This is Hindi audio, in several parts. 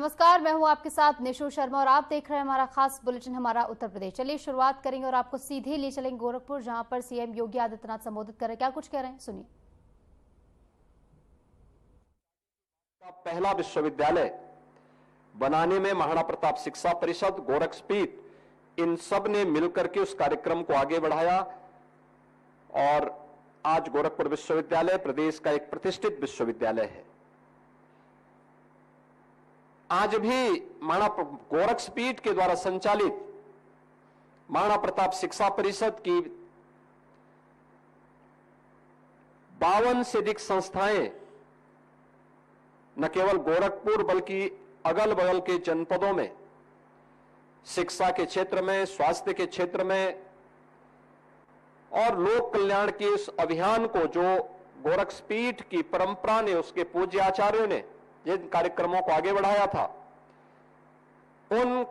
नमस्कार, मैं हूं आपके साथ निशु शर्मा और आप देख रहे हैं हमारा खास बुलेटिन हमारा उत्तर प्रदेश। चलिए शुरुआत करेंगे और आपको सीधे ले चलेंगे गोरखपुर, जहां पर सीएम योगी आदित्यनाथ संबोधित कर रहे हैं। क्या कुछ कह रहे हैं, सुनिए। पहला विश्वविद्यालय बनाने में महाराणा प्रताप शिक्षा परिषद, गोरखपीठ, इन सब ने मिलकर के उस कार्यक्रम को आगे बढ़ाया और आज गोरखपुर विश्वविद्यालय प्रदेश का एक प्रतिष्ठित विश्वविद्यालय है। आज भी महाराणा गोरखपीठ के द्वारा संचालित महाराणा प्रताप शिक्षा परिषद की 52 से अधिक संस्थाएं न केवल गोरखपुर बल्कि अगल बगल के जनपदों में शिक्षा के क्षेत्र में, स्वास्थ्य के क्षेत्र में और लोक कल्याण के इस अभियान को जो गोरखपीठ की परंपरा ने, उसके पूज्य आचार्यों ने जिन कार्यक्रमों को आगे बढ़ाया था, उन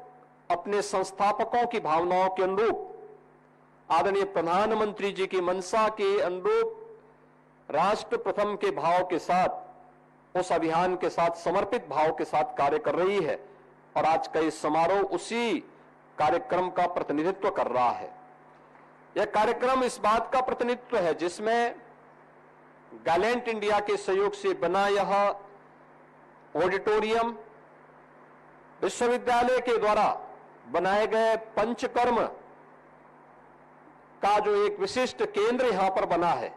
अपने संस्थापकों की भावनाओं के अनुरूप, आदरणीय प्रधानमंत्री जी की मंशा के अनुरूप, राष्ट्र प्रथम के भाव के साथ, उस अभियान के साथ समर्पित भाव के साथ कार्य कर रही है। और आज का इस समारोह उसी कार्यक्रम का प्रतिनिधित्व कर रहा है। यह कार्यक्रम इस बात का प्रतिनिधित्व है जिसमें गैलेंट इंडिया के सहयोग से बना यह ऑडिटोरियम, विश्वविद्यालय के द्वारा बनाए गए पंचकर्म का जो एक विशिष्ट केंद्र यहां पर बना है,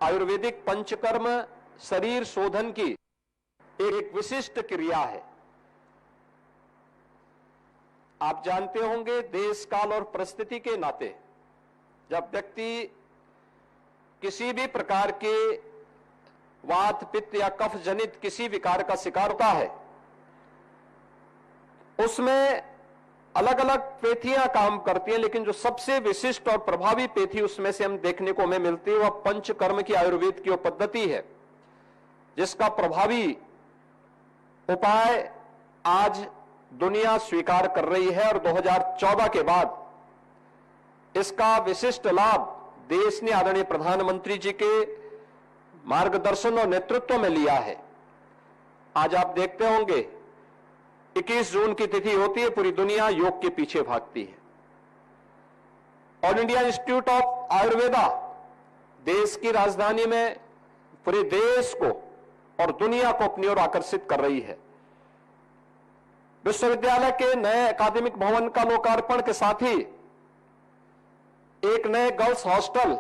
आयुर्वेदिक पंचकर्म शरीर शोधन की एक विशिष्ट क्रिया है। आप जानते होंगे, देश काल और परिस्थिति के नाते जब व्यक्ति किसी भी प्रकार के वात, पित्त या कफ जनित किसी विकार का शिकार होता है, उसमें अलग अलग पेथियां काम करती हैं, लेकिन जो सबसे विशिष्ट और प्रभावी पेथी उसमें से हम देखने को हमें मिलती है वह पंचकर्म की आयुर्वेद की वो पद्धति है, जिसका प्रभावी उपाय आज दुनिया स्वीकार कर रही है। और 2014 के बाद इसका विशिष्ट लाभ देश ने आदरणीय प्रधानमंत्री जी के मार्गदर्शन और नेतृत्व में लिया है। आज आप देखते होंगे 21 जून की तिथि होती है, पूरी दुनिया योग के पीछे भागती है। All India institute of Ayurveda देश की राजधानी में पूरे देश को और दुनिया को अपनी ओर आकर्षित कर रही है। विश्वविद्यालय के नए अकादमिक भवन का लोकार्पण के साथ ही एक नए गर्ल्स हॉस्टल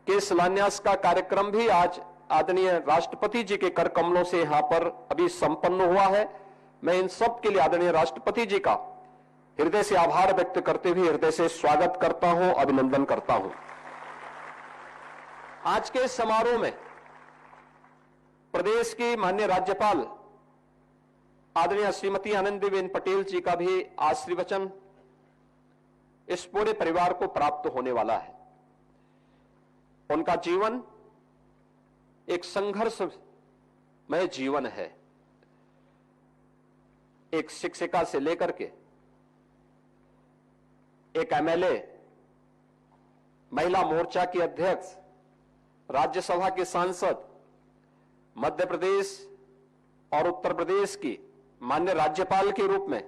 के शिलान्यास का कार्यक्रम भी आज आदरणीय राष्ट्रपति जी के कर कमलों से यहां पर अभी संपन्न हुआ है। मैं इन सब के लिए आदरणीय राष्ट्रपति जी का हृदय से आभार व्यक्त करते हुए हृदय से स्वागत करता हूं, अभिनंदन करता हूं। आज के समारोह में प्रदेश की माननीय राज्यपाल आदरणीय श्रीमती आनंदीबेन पटेल जी का भी आशीर्वचन इस पूरे परिवार को प्राप्त होने वाला है। उनका जीवन एक संघर्षमय जीवन है। एक शिक्षिका से लेकर के एक एमएलए, महिला मोर्चा की अध्यक्ष, राज्यसभा के सांसद, मध्य प्रदेश और उत्तर प्रदेश की माननीय राज्यपाल के रूप में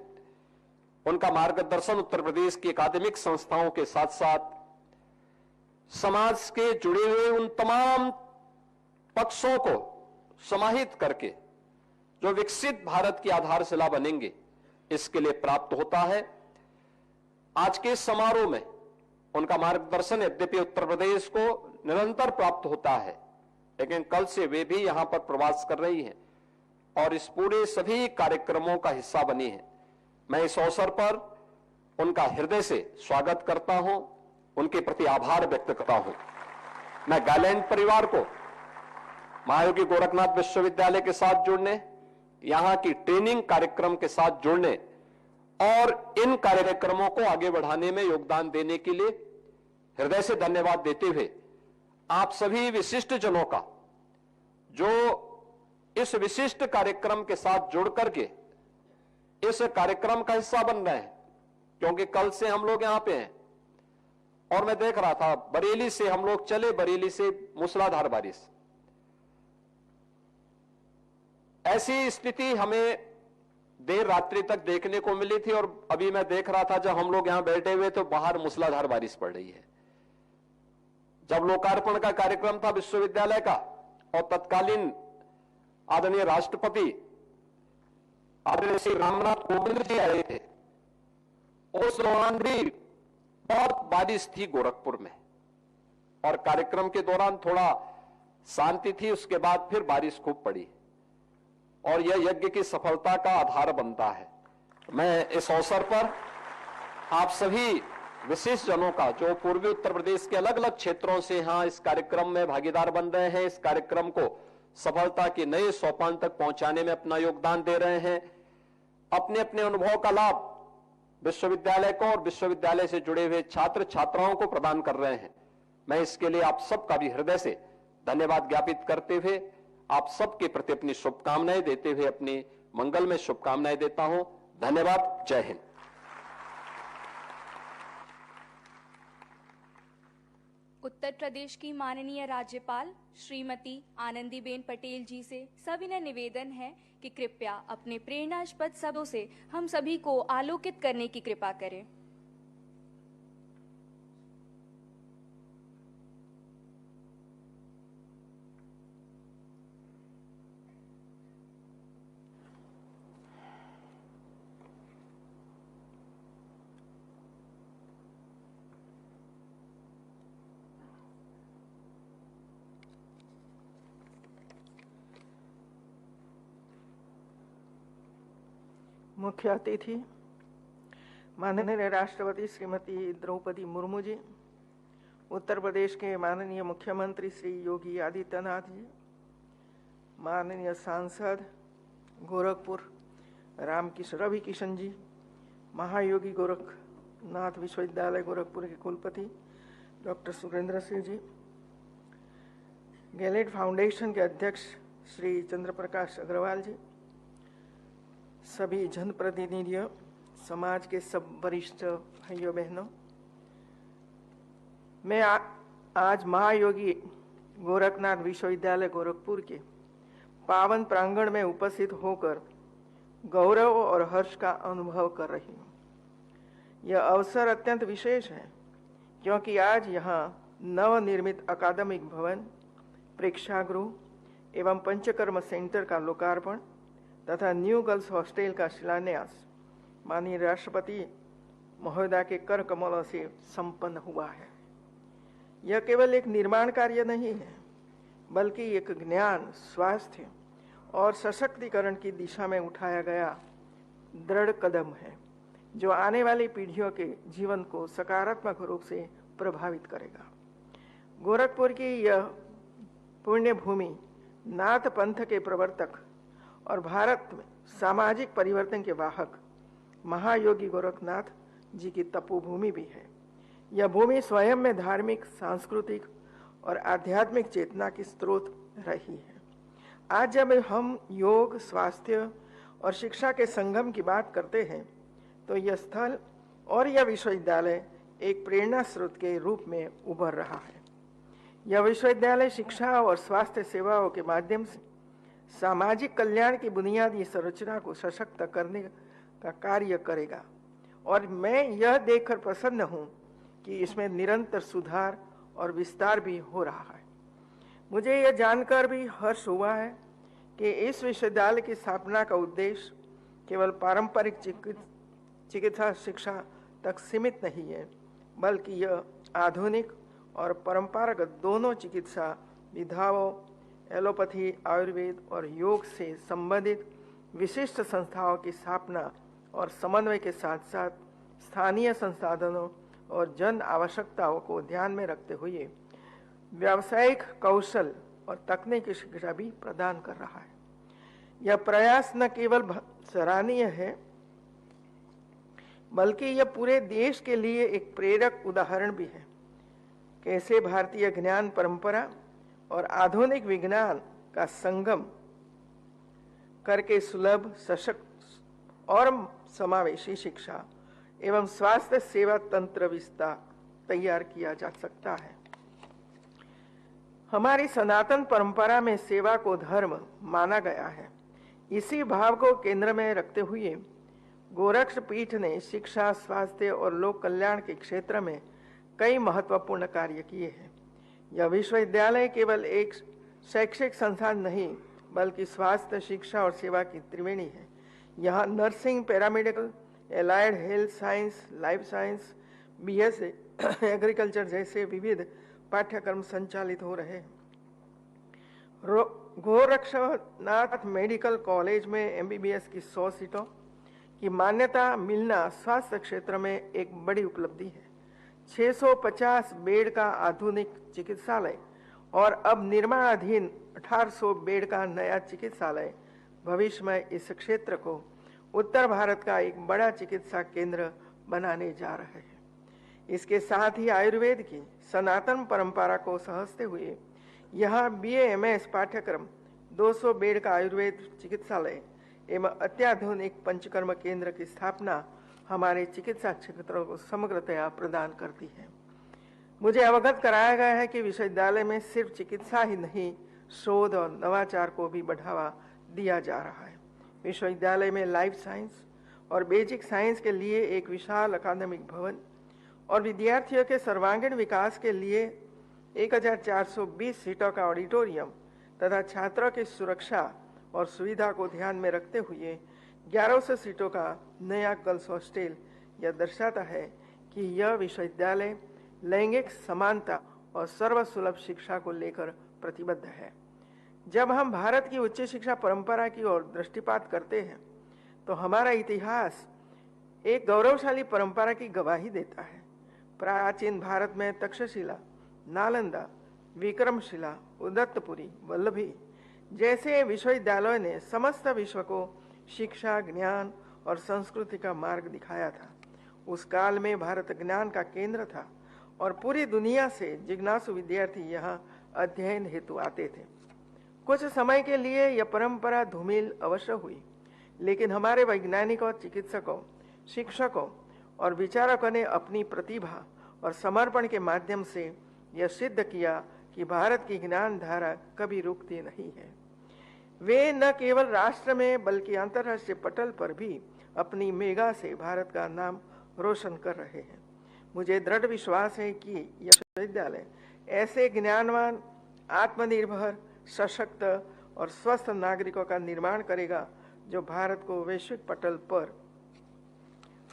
उनका मार्गदर्शन उत्तर प्रदेश की अकादमिक संस्थाओं के साथ साथ समाज के जुड़े हुए उन तमाम पक्षों को समाहित करके जो विकसित भारत की आधारशिला बनेंगे, इसके लिए प्राप्त होता है। आज के समारोह में उनका मार्गदर्शन यद्यपि उत्तर प्रदेश को निरंतर प्राप्त होता है, लेकिन कल से वे भी यहां पर प्रवास कर रही हैं और इस पूरे सभी कार्यक्रमों का हिस्सा बनी है। मैं इस अवसर पर उनका हृदय से स्वागत करता हूं, उनके प्रति आभार व्यक्त करता हूं। मैं गैलेंट परिवार को महायोगी गोरखनाथ विश्वविद्यालय के साथ जुड़ने, यहां की ट्रेनिंग कार्यक्रम के साथ जुड़ने और इन कार्यक्रमों को आगे बढ़ाने में योगदान देने के लिए हृदय से धन्यवाद देते हुए आप सभी विशिष्ट जनों का जो इस विशिष्ट कार्यक्रम के साथ जुड़ करके इस कार्यक्रम का हिस्सा बन रहे हैं, क्योंकि कल से हम लोग यहां पे हैं और मैं देख रहा था बरेली से हम लोग चले, बरेली से मूसलाधार बारिश। ऐसी स्थिति हमें देर रात्रि तक देखने को मिली थी। और अभी मैं देख रहा था जब हम लोग यहां बैठे हुए तो बाहर मूसलाधार बारिश पड़ रही है। जब लोकार्पण का कार्यक्रम था विश्वविद्यालय का और तत्कालीन आदरणीय राष्ट्रपति आदरणीय श्री रामनाथ कोविंद जी आए थे, उस दौरान भी बहुत बारिश थी गोरखपुर में और कार्यक्रम के दौरान थोड़ा शांति थी, उसके बाद फिर बारिश खूब पड़ी और यह यज्ञ की सफलता का आधार बनता है। मैं इस अवसर पर आप सभी विशेष जनों का जो पूर्वी उत्तर प्रदेश के अलग अलग क्षेत्रों से यहां इस कार्यक्रम में भागीदार बन रहे हैं, इस कार्यक्रम को सफलता के नए सोपान तक पहुंचाने में अपना योगदान दे रहे हैं, अपने अपने अनुभव का लाभ विश्वविद्यालय को और विश्वविद्यालय से जुड़े हुए छात्र छात्राओं को प्रदान कर रहे हैं, मैं इसके लिए आप सबका भी हृदय से धन्यवाद ज्ञापित करते हुए आप सबके प्रति अपनी शुभकामनाएं देते हुए अपनी मंगलमय शुभकामनाएं देता हूं। धन्यवाद। जय हिंद। उत्तर प्रदेश की माननीय राज्यपाल श्रीमती आनंदीबेन पटेल जी से सविनय निवेदन है कि कृपया अपने प्रेरणास्पद शब्दों से हम सभी को आलोकित करने की कृपा करें। मुख्य अतिथि माननीय राष्ट्रपति श्रीमती द्रौपदी मुर्मू जी, उत्तर प्रदेश के माननीय मुख्यमंत्री श्री योगी आदित्यनाथ जी, माननीय सांसद गोरखपुर रवि किशन जी, महायोगी गोरखनाथ विश्वविद्यालय गोरखपुर के कुलपति doctor Surendra Singh ji, gallate foundation के अध्यक्ष श्री चंद्रप्रकाश अग्रवाल जी, सभी जनप्रतिनिधियों, समाज के सब वरिष्ठ भाइयों बहनों, मैं आज महायोगी गोरखनाथ विश्वविद्यालय गोरखपुर के पावन प्रांगण में उपस्थित होकर गौरव और हर्ष का अनुभव कर रही हूँ। यह अवसर अत्यंत विशेष है क्योंकि आज यहाँ नवनिर्मित अकादमिक भवन, प्रेक्षागृह एवं पंचकर्म सेंटर का लोकार्पण तथा न्यू गर्ल्स हॉस्टल का शिलान्यास माननीय राष्ट्रपति महोदय के कर कमलों से संपन्न हुआ है। यह केवल एक निर्माण कार्य नहीं है, बल्कि एक ज्ञान, स्वास्थ्य और सशक्तिकरण की दिशा में उठाया गया दृढ़ कदम है, जो आने वाली पीढ़ियों के जीवन को सकारात्मक रूप से प्रभावित करेगा। गोरखपुर की यह पुण्य भूमि नाथ पंथ के प्रवर्तक और भारत में सामाजिक परिवर्तन के वाहक महायोगी गोरखनाथ जी की तपोभूमि भी है। यह भूमि स्वयं में धार्मिक, सांस्कृतिक और आध्यात्मिक चेतना की स्रोत रही है। आज जब हम योग, स्वास्थ्य और शिक्षा के संगम की बात करते हैं तो यह स्थल और यह विश्वविद्यालय एक प्रेरणा स्रोत के रूप में उभर रहा है। यह विश्वविद्यालय शिक्षा और स्वास्थ्य सेवाओं के माध्यम से सामाजिक कल्याण की बुनियादी संरचना को सशक्त करने का कार्य करेगा और मैं यह देखकर प्रसन्न हूं कि इसमें निरंतर सुधार और विस्तार भी हो रहा है। मुझे यह जानकर भी हर्ष हुआ है कि इस विश्वविद्यालय की स्थापना का उद्देश्य केवल पारंपरिक चिकित्सा शिक्षा तक सीमित नहीं है, बल्कि यह आधुनिक और परंपरागत दोनों चिकित्सा विधाओं, एलोपैथी, आयुर्वेद और योग से संबंधित विशिष्ट संस्थाओं की स्थापना और समन्वय के साथ साथ स्थानीय संसाधनों और जन आवश्यकताओं को ध्यान में रखते हुए व्यावसायिक कौशल और तकनीकी शिक्षा भी प्रदान कर रहा है। यह प्रयास न केवल सराहनीय है, बल्कि यह पूरे देश के लिए एक प्रेरक उदाहरण भी है। कैसे भारतीय ज्ञान परंपरा और आधुनिक विज्ञान का संगम करके सुलभ, सशक्त और समावेशी शिक्षा एवं स्वास्थ्य सेवा तंत्र विस्तार तैयार किया जा सकता है। हमारी सनातन परंपरा में सेवा को धर्म माना गया है। इसी भाव को केंद्र में रखते हुए गोरक्ष पीठ ने शिक्षा, स्वास्थ्य और लोक कल्याण के क्षेत्र में कई महत्वपूर्ण कार्य किए हैं। यह विश्वविद्यालय केवल एक शैक्षिक संस्थान नहीं बल्कि स्वास्थ्य, शिक्षा और सेवा की त्रिवेणी है। यहाँ nursing, paramedical, allied health science, life science, BSc agriculture जैसे विविध पाठ्यक्रम संचालित हो रहे हैं। गोरक्षनाथ मेडिकल कॉलेज में एमबीबीएस की 100 सीटों की मान्यता मिलना स्वास्थ्य क्षेत्र में एक बड़ी उपलब्धि है। 650 बेड का आधुनिक चिकित्सालय और अब निर्माणाधीन 1800 बेड का नया चिकित्सालय भविष्य में इस क्षेत्र को उत्तर भारत का एक बड़ा चिकित्सा केंद्र बनाने जा रहे हैं। इसके साथ ही आयुर्वेद की सनातन परंपरा को सहजते हुए यहाँ BA-MS पाठ्यक्रम, 200 बेड का आयुर्वेद चिकित्सालय एवं अत्याधुनिक पंचकर्म केंद्र की स्थापना हमारे चिकित्सा क्षेत्र को समग्रतया प्रदान करती है। मुझे अवगत कराया गया है कि विश्वविद्यालय में सिर्फ चिकित्सा ही नहीं, शोध और नवाचार को भी बढ़ावा दिया जा रहा है। विश्वविद्यालय में लाइफ साइंस और बेसिक साइंस के लिए एक विशाल अकादमिक भवन और विद्यार्थियों के सर्वांगीण विकास के लिए 1420 सीटों का ऑडिटोरियम तथा छात्रों की सुरक्षा और सुविधा को ध्यान में रखते हुए 1100 सीटों का नया गर्ल्स हॉस्टल यह दर्शाता है कि यह विश्वविद्यालय लैंगिक समानता और सर्वसुलभ शिक्षा को लेकर प्रतिबद्ध है। जब हम भारत की उच्च शिक्षा परंपरा की ओर दृष्टिपात करते हैं तो हमारा इतिहास एक गौरवशाली परंपरा की गवाही देता है। प्राचीन भारत में तक्षशिला, नालंदा, विक्रमशिला, उदत्तपुरी, वल्लभी जैसे विश्वविद्यालयों ने समस्त विश्व को शिक्षा, ज्ञान और संस्कृति का मार्ग दिखाया था। उस काल में भारत ज्ञान का केंद्र था और पूरी दुनिया से जिज्ञासु विद्यार्थी यहाँ अध्ययन हेतु आते थे। कुछ समय के लिए यह परंपरा धूमिल अवश्य हुई, लेकिन हमारे वैज्ञानिकों, चिकित्सकों, शिक्षकों और विचारकों ने अपनी प्रतिभा और समर्पण के माध्यम से यह सिद्ध किया कि भारत की ज्ञान धारा कभी रुकती नहीं है। वे न केवल राष्ट्र में बल्कि अंतर्राष्ट्रीय पटल पर भी अपनी मेगा से भारत का नाम रोशन कर रहे हैं। मुझे दृढ़ विश्वास है कि यह विश्वविद्यालय ऐसे ज्ञानवान, आत्मनिर्भर, सशक्त और स्वस्थ नागरिकों का निर्माण करेगा जो भारत को वैश्विक पटल पर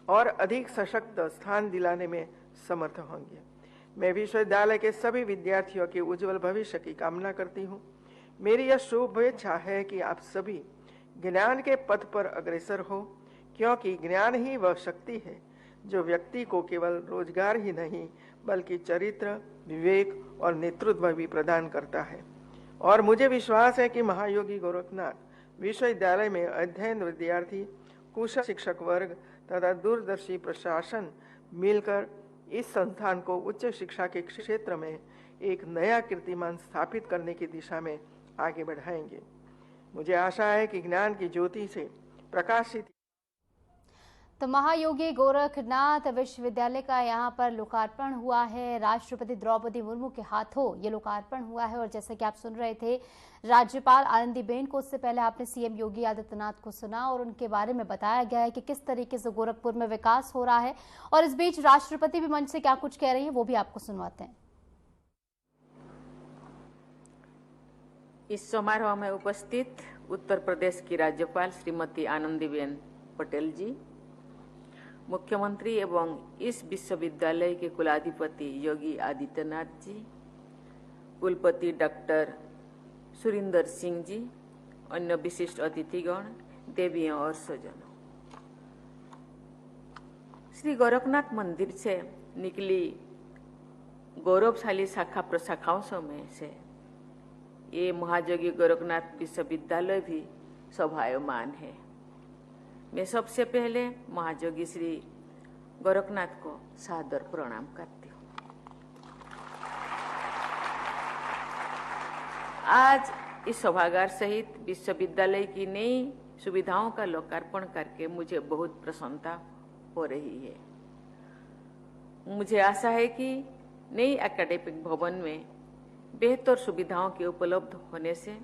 और अधिक सशक्त स्थान दिलाने में समर्थ होंगे। मैं विश्वविद्यालय के सभी विद्यार्थियों के उज्जवल भविष्य की कामना करती हूँ। मेरी यह शुभेच्छा है कि आप सभी ज्ञान के पथ पर अग्रसर हो, क्योंकि ज्ञान ही वह शक्ति है जो व्यक्ति को केवल रोजगार ही नहीं बल्कि चरित्र, विवेक और नेतृत्व भी प्रदान करता है। और मुझे विश्वास है कि महायोगी गोरखनाथ विश्वविद्यालय में अध्ययन विद्यार्थी, कुशल शिक्षक वर्ग तथा दूरदर्शी प्रशासन मिलकर इस संस्थान को उच्च शिक्षा के क्षेत्र में एक नया कीर्तिमान स्थापित करने की दिशा में आगे बढ़ाएंगे। मुझे आशा है कि ज्ञान की ज्योति से प्रकाशित तो महायोगी गोरखनाथ विश्वविद्यालय का यहाँ पर लोकार्पण हुआ है। राष्ट्रपति द्रौपदी मुर्मू के हाथों ये लोकार्पण हुआ है। और जैसे कि आप सुन रहे थे राज्यपाल आनंदीबेन को, उससे पहले आपने सीएम योगी आदित्यनाथ को सुना और उनके बारे में बताया गया है कि किस तरीके से गोरखपुर में विकास हो रहा है। और इस बीच राष्ट्रपति भी मंच से क्या कुछ कह रही है वो भी आपको सुनवाते हैं। इस समारोह में उपस्थित उत्तर प्रदेश की राज्यपाल श्रीमती आनंदीबेन पटेल जी, मुख्यमंत्री एवं इस विश्वविद्यालय के कुलाधिपति योगी आदित्यनाथ जी, कुलपति डॉक्टर सुरिंदर सिंह जी, अन्य विशिष्ट अतिथिगण, देवियों और स्वजनों, श्री गोरखनाथ मंदिर से निकली गौरवशाली शाखा प्रशाखाओं में से ये महायोगी गोरखनाथ विश्वविद्यालय भी शोभायमान है। मैं सबसे पहले महायोगी श्री गोरखनाथ को सादर प्रणाम करती हूँ। आज इस सभागार सहित विश्वविद्यालय की नई सुविधाओं का लोकार्पण करके मुझे बहुत प्रसन्नता हो रही है। मुझे आशा है कि नई एकेडमिक भवन में बेहतर सुविधाओं के उपलब्ध होने से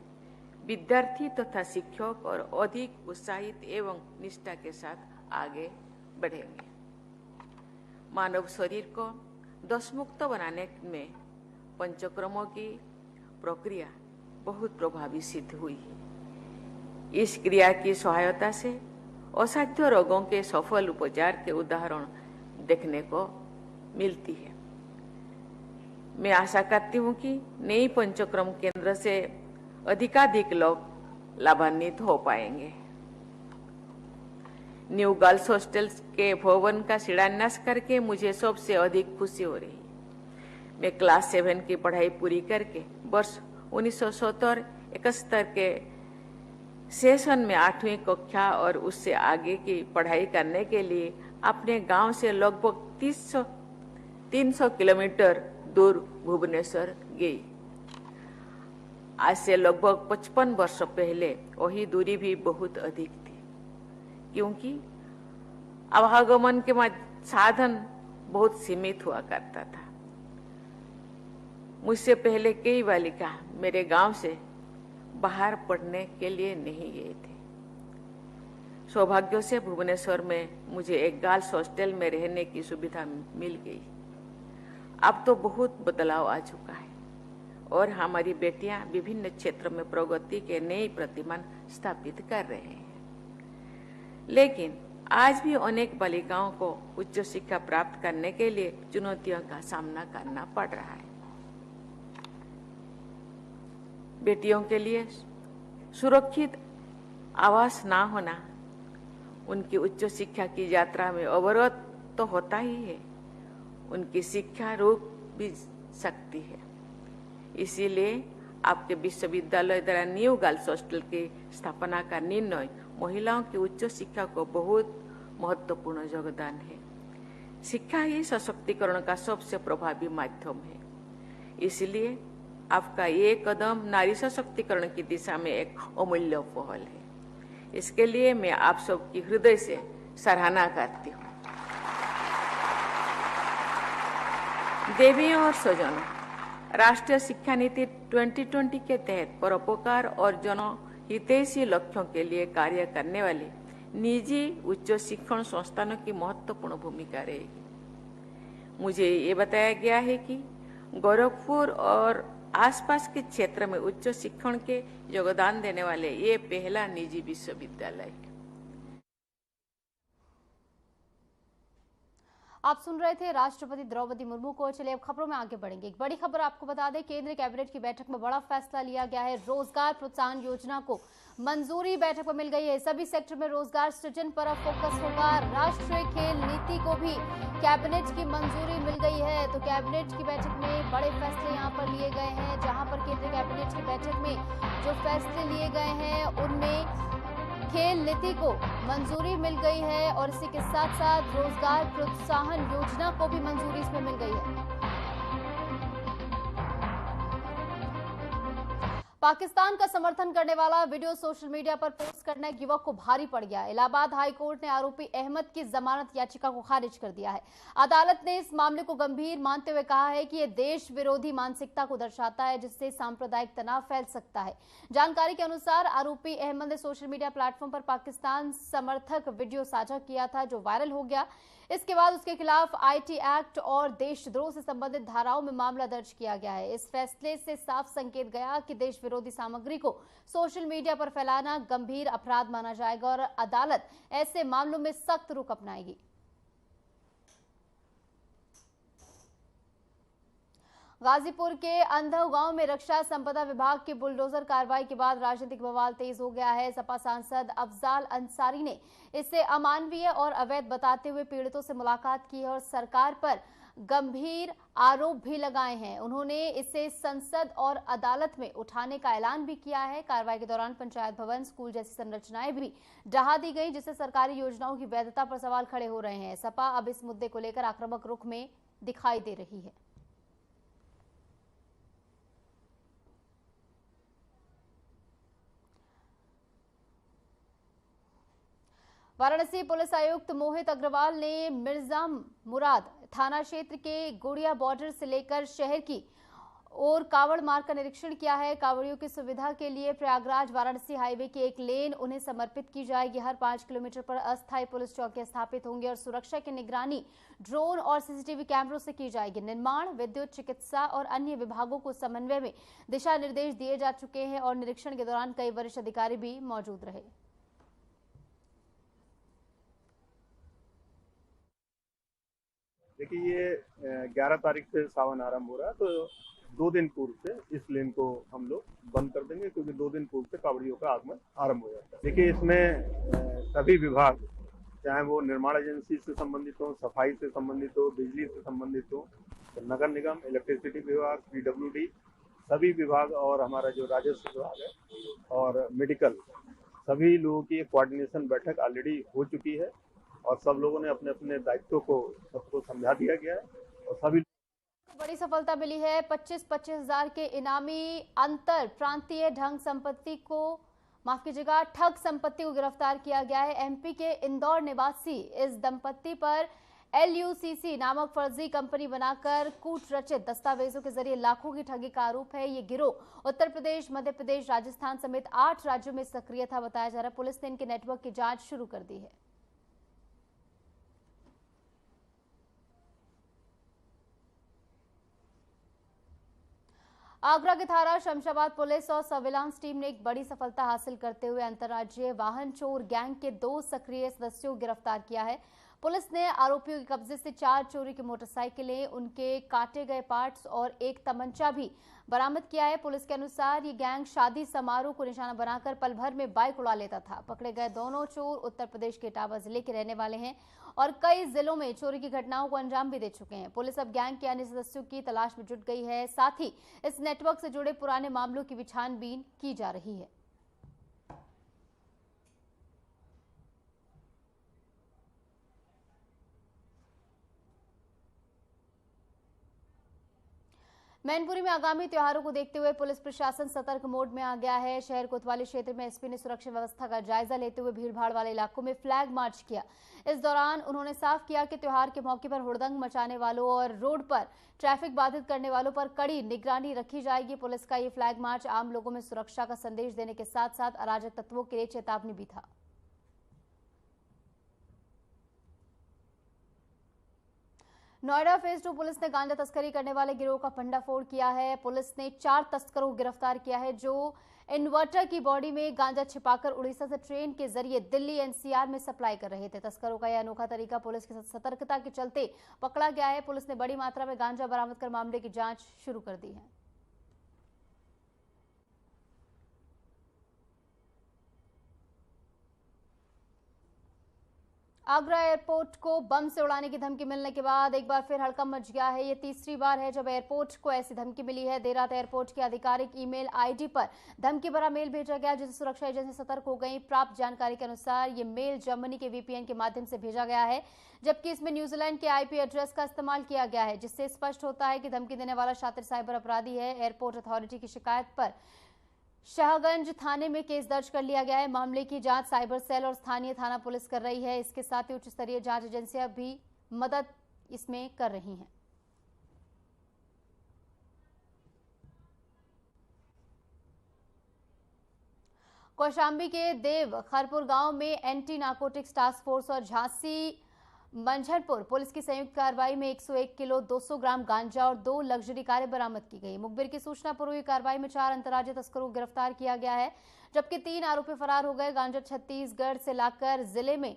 विद्यार्थी तथा शिक्षक और अधिक उत्साहित एवं निष्ठा के साथ आगे बढ़ेंगे। मानव शरीर को दोषमुक्त बनाने में पंचकर्मों की प्रक्रिया बहुत प्रभावी सिद्ध हुई है। इस क्रिया की सहायता से असाध्य रोगों के सफल उपचार के उदाहरण देखने को मिलती है। मैं आशा करती हूँ कि नई पंचक्रम केंद्र से अधिकाधिक लोग लाभान्वित हो पाएंगे। न्यू गर्ल्स हॉस्टल के भवन का शिलान्यास करके मुझे सबसे अधिक खुशी हो रही है। मैं क्लास 7 की पढ़ाई पूरी करके वर्ष 1970-71 के सेशन में 8वीं कक्षा और उससे आगे की पढ़ाई करने के लिए अपने गांव से लगभग 300 किलोमीटर दूर भुवनेश्वर गई। आज से लगभग 55 वर्ष पहले वही दूरी भी बहुत अधिक थी, क्योंकि आवागमन के साधन बहुत सीमित हुआ करता था। मुझसे पहले कई बालिका मेरे गांव से बाहर पढ़ने के लिए नहीं गए थे। सौभाग्य से भुवनेश्वर में मुझे एक गर्ल्स हॉस्टल में रहने की सुविधा मिल गई। अब तो बहुत बदलाव आ चुका है और हमारी बेटियां विभिन्न क्षेत्रों में प्रगति के नए प्रतिमान स्थापित कर रहे हैं। लेकिन आज भी अनेक बालिकाओं को उच्च शिक्षा प्राप्त करने के लिए चुनौतियों का सामना करना पड़ रहा है। बेटियों के लिए सुरक्षित आवास ना होना उनकी उच्च शिक्षा की यात्रा में अवरोध तो होता ही है, उनकी शिक्षा रोक भी सकती है। इसीलिए आपके विश्वविद्यालय द्वारा न्यू गर्ल्स हॉस्टल की स्थापना का निर्णय महिलाओं की उच्च शिक्षा को बहुत महत्वपूर्ण योगदान है। शिक्षा ही सशक्तिकरण का सबसे प्रभावी माध्यम है। इसलिए आपका ये कदम नारी सशक्तिकरण की दिशा में एक अमूल्य पहल है। इसके लिए मैं आप सबकी हृदय से सराहना करती हूँ। देवियों और स्वजनों, राष्ट्रीय शिक्षा नीति 2020 के तहत परोपकार और जनहितैषी लक्ष्यों के लिए कार्य करने वाले निजी उच्च शिक्षण संस्थानों की महत्वपूर्ण भूमिका रहेगी। मुझे ये बताया गया है कि गोरखपुर और आसपास के क्षेत्र में उच्च शिक्षण के योगदान देने वाले ये पहला निजी विश्वविद्यालय है। आप सुन रहे थे राष्ट्रपति द्रौपदी मुर्मू को। चलिए अब खबरों में आगे बढ़ेंगे। एक बड़ी खबर आपको बता दें, केंद्रीय कैबिनेट की बैठक में बड़ा फैसला लिया गया है। रोजगार प्रोत्साहन योजना को मंजूरी बैठक में मिल गई है। सभी सेक्टर में रोजगार सृजन पर अब फोकस होगा। राष्ट्रीय खेल नीति को भी कैबिनेट की मंजूरी मिल गई है। तो कैबिनेट की बैठक में बड़े फैसले यहां पर लिए गए हैं। जहां पर केंद्रीय कैबिनेट की बैठक में जो फैसले लिए गए हैं उनमें खेल नीति को मंजूरी मिल गई है और इसी के साथ साथ रोजगार प्रोत्साहन योजना को भी मंजूरी इसमें मिल गई है। पाकिस्तान का समर्थन करने वाला वीडियो सोशल मीडिया पर पोस्ट करना एक युवक को भारी पड़ गया। इलाहाबाद हाई कोर्ट ने आरोपी अहमद की जमानत याचिका को खारिज कर दिया है। अदालत ने इस मामले को गंभीर मानते हुए कहा है कि यह देश विरोधी मानसिकता को दर्शाता है, जिससे सांप्रदायिक तनाव फैल सकता है। जानकारी के अनुसार आरोपी अहमद ने सोशल मीडिया प्लेटफॉर्म पर पाकिस्तान समर्थक वीडियो साझा किया था, जो वायरल हो गया। इसके बाद उसके खिलाफ आईटी एक्ट और देशद्रोह से संबंधित धाराओं में मामला दर्ज किया गया है। इस फैसले से साफ संकेत गया कि देश विरोधी सामग्री को सोशल मीडिया पर फैलाना गंभीर अपराध माना जाएगा और अदालत ऐसे मामलों में सख्त रुख अपनाएगी। गाजीपुर के अंधव गांव में रक्षा संपदा विभाग की बुलडोजर कार्रवाई के बाद राजनीतिक बवाल तेज हो गया है। सपा सांसद अफजाल अंसारी ने इसे अमानवीय और अवैध बताते हुए पीड़ितों से मुलाकात की है और सरकार पर गंभीर आरोप भी लगाए हैं। उन्होंने इसे संसद और अदालत में उठाने का ऐलान भी किया है। कार्रवाई के दौरान पंचायत भवन, स्कूल जैसी संरचनाएं भी ढहा दी गई, जिससे सरकारी योजनाओं की वैधता पर सवाल खड़े हो रहे हैं। सपा अब इस मुद्दे को लेकर आक्रामक रुख में दिखाई दे रही है। वाराणसी पुलिस आयुक्त मोहित अग्रवाल ने मिर्जा मुराद थाना क्षेत्र के गुड़िया बॉर्डर से लेकर शहर की और कांवड़ मार्ग का निरीक्षण किया है। कांवड़ियों की सुविधा के लिए प्रयागराज वाराणसी हाईवे की एक लेन उन्हें समर्पित की जाएगी। हर 5 किलोमीटर पर अस्थायी पुलिस चौकी स्थापित होंगे और सुरक्षा की निगरानी ड्रोन और सीसीटीवी कैमरों से की जाएगी। निर्माण, विद्युत, चिकित्सा और अन्य विभागों को समन्वय में दिशा निर्देश दिए जा चुके हैं और निरीक्षण के दौरान कई वरिष्ठ अधिकारी भी मौजूद रहे। देखिए, ये 11 तारीख से सावन आरंभ हो रहा है, तो 2 दिन पूर्व से इस लेन को हम लोग बंद कर देंगे, क्योंकि 2 दिन पूर्व से कांवड़ियों का आगमन आरंभ हो जाता है। देखिए, इसमें सभी विभाग, चाहे वो निर्माण एजेंसी से संबंधित हो, सफाई से संबंधित हो, बिजली से संबंधित हो, तो नगर निगम, इलेक्ट्रिसिटी विभाग, PWD, सभी विभाग और हमारा जो राजस्व विभाग है और मेडिकल, सभी लोगों की कोऑर्डिनेशन बैठक ऑलरेडी हो चुकी है और सब लोगों ने अपने अपने दायित्व को सबको समझा दिया गया है और सभी बड़ी सफलता मिली है। 25-25 हजार के इनामी अंतर प्रांतीय ठग संपत्ति को गिरफ्तार किया गया है। MP के इंदौर निवासी इस दंपत्ति पर LUCC नामक फर्जी कंपनी बनाकर कूट रचित दस्तावेजों के जरिए लाखों की ठगी का आरोप है। ये गिरोह उत्तर प्रदेश, मध्य प्रदेश, राजस्थान समेत 8 राज्यों में सक्रिय था बताया जा रहा है। पुलिस ने इनके नेटवर्क की जांच शुरू कर दी है। आगरा के थाना शमशाबाद पुलिस और सर्विलांस टीम ने एक बड़ी सफलता हासिल करते हुए अंतर्राज्यीय वाहन चोर गैंग के 2 सक्रिय सदस्यों को गिरफ्तार किया है। पुलिस ने आरोपियों के कब्जे से 4 चोरी की मोटरसाइकिलें, उनके काटे गए पार्ट्स और एक तमंचा भी बरामद किया है। पुलिस के अनुसार ये गैंग शादी समारोह को निशाना बनाकर पल भर में बाइक उड़ा लेता था। पकड़े गए दोनों चोर उत्तर प्रदेश के इटावा जिले के रहने वाले हैं और कई जिलों में चोरी की घटनाओं को अंजाम भी दे चुके हैं। पुलिस अब गैंग के अन्य सदस्यों की तलाश में जुट गई है। साथ ही इस नेटवर्क से जुड़े पुराने मामलों की भी छानबीन की जा रही है। मैनपुरी में आगामी त्योहारों को देखते हुए पुलिस प्रशासन सतर्क मोड में आ गया है। शहर कोतवाली क्षेत्र में SP ने सुरक्षा व्यवस्था का जायजा लेते हुए भीड़भाड़ वाले इलाकों में फ्लैग मार्च किया। इस दौरान उन्होंने साफ किया कि त्योहार के मौके पर हुड़दंग मचाने वालों और रोड पर ट्रैफिक बाधित करने वालों पर कड़ी निगरानी रखी जाएगी। पुलिस का ये फ्लैग मार्च आम लोगों में सुरक्षा का संदेश देने के साथ साथ अराजक तत्वों के लिए चेतावनी भी था। नोएडा फेज 2 पुलिस ने गांजा तस्करी करने वाले गिरोह का भंडाफोड़ किया है। पुलिस ने 4 तस्करों को गिरफ्तार किया है जो इन्वर्टर की बॉडी में गांजा छिपाकर उड़ीसा से ट्रेन के जरिए दिल्ली NCR में सप्लाई कर रहे थे। तस्करों का यह अनोखा तरीका पुलिस की सतर्कता के चलते पकड़ा गया है। पुलिस ने बड़ी मात्रा में गांजा बरामद कर मामले की जांच शुरू कर दी है। आगरा एयरपोर्ट को बम से उड़ाने की धमकी मिलने के बाद एक बार फिर हड़कंप मच गया है। ये तीसरी बार है जब एयरपोर्ट को ऐसी धमकी मिली है। देर रात एयरपोर्ट की आधिकारिक ईमेल ID पर धमकी भरा मेल भेजा गया, जिससे सुरक्षा एजेंसी सतर्क हो गई। प्राप्त जानकारी के अनुसार ये मेल जर्मनी के VPN के माध्यम से भेजा गया है, जबकि इसमें न्यूजीलैंड के IP एड्रेस का इस्तेमाल किया गया है, जिससे स्पष्ट होता है कि धमकी देने वाला शातिर साइबर अपराधी है। एयरपोर्ट अथॉरिटी की शिकायत पर शाहगंज थाने में केस दर्ज कर लिया गया है। मामले की जांच साइबर सेल और स्थानीय थाना पुलिस कर रही है। इसके साथ ही उच्च स्तरीय जांच एजेंसियां भी मदद इसमें कर रही हैं। कौशाम्बी के देव खरपुर गांव में एंटी नार्कोटिक्स टास्क फोर्स और झांसी मंझनपुर पुलिस की संयुक्त कार्रवाई में 101 किलो 200 ग्राम गांजा और 2 लग्जरी कारें बरामद की गई। मुखबिर की सूचना पर हुई कार्रवाई में 4 अंतर्राज्यीय तस्करों को गिरफ्तार किया गया है, जबकि 3 आरोपी फरार हो गए। गांजा छत्तीसगढ़ से लाकर जिले में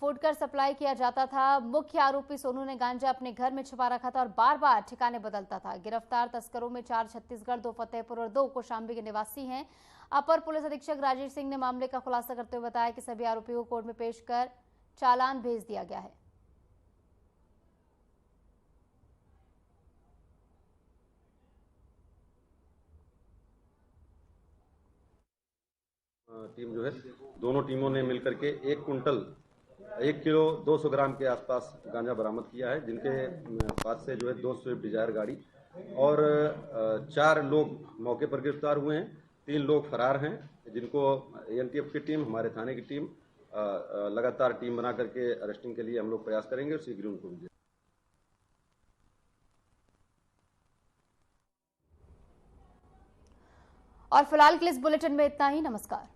फूडकर सप्लाई किया जाता था। मुख्य आरोपी सोनू ने गांजा अपने घर में छुपा रखा था और बार बार ठिकाने बदलता था। गिरफ्तार तस्करों में 4 छत्तीसगढ़, 2 फतेहपुर और 2 कौशाम्बी के निवासी हैं। अपर पुलिस अधीक्षक राजेश सिंह ने मामले का खुलासा करते हुए बताया कि सभी आरोपियों को कोर्ट में पेश कर चालान भेज दिया गया है। टीम जो है, दोनों टीमों ने मिलकर के 1 कुंटल 1 किलो 200 ग्राम के आसपास गांजा बरामद किया है, जिनके पास से जो है 2 स्विफ्ट डिजायर गाड़ी और 4 लोग मौके पर गिरफ्तार हुए हैं। 3 लोग फरार हैं, जिनको ANTF की टीम, हमारे थाने की टीम लगातार टीम बना करके अरेस्टिंग के लिए हम लोग प्रयास करेंगे और शीघ्र उनको भी। 1 किलो 200 ग्राम गांजा बरामद किया गया है। 4 लोगों को गिरफ्तार किया गया है। 3 लोग फरार हैं, जिनको लगातार टीम बना करके अरेस्टिंग के लिए हम लोग प्रयास करेंगे और शीघ्र उनको भी। 1 किलो 200 ग्राम गांजा बरामद किया गया है। 4 लोगों को गिरफ्तार किया गया है। 3 लोग फरार हैं, जिनको लगातार टीम बना करके अरेस्टिंग के लिए हम लोग प्रयास करेंगे और शीघ्र उनको भी। और फिलहाल के लिए इस बुलेटिन में इतना ही। नमस्कार।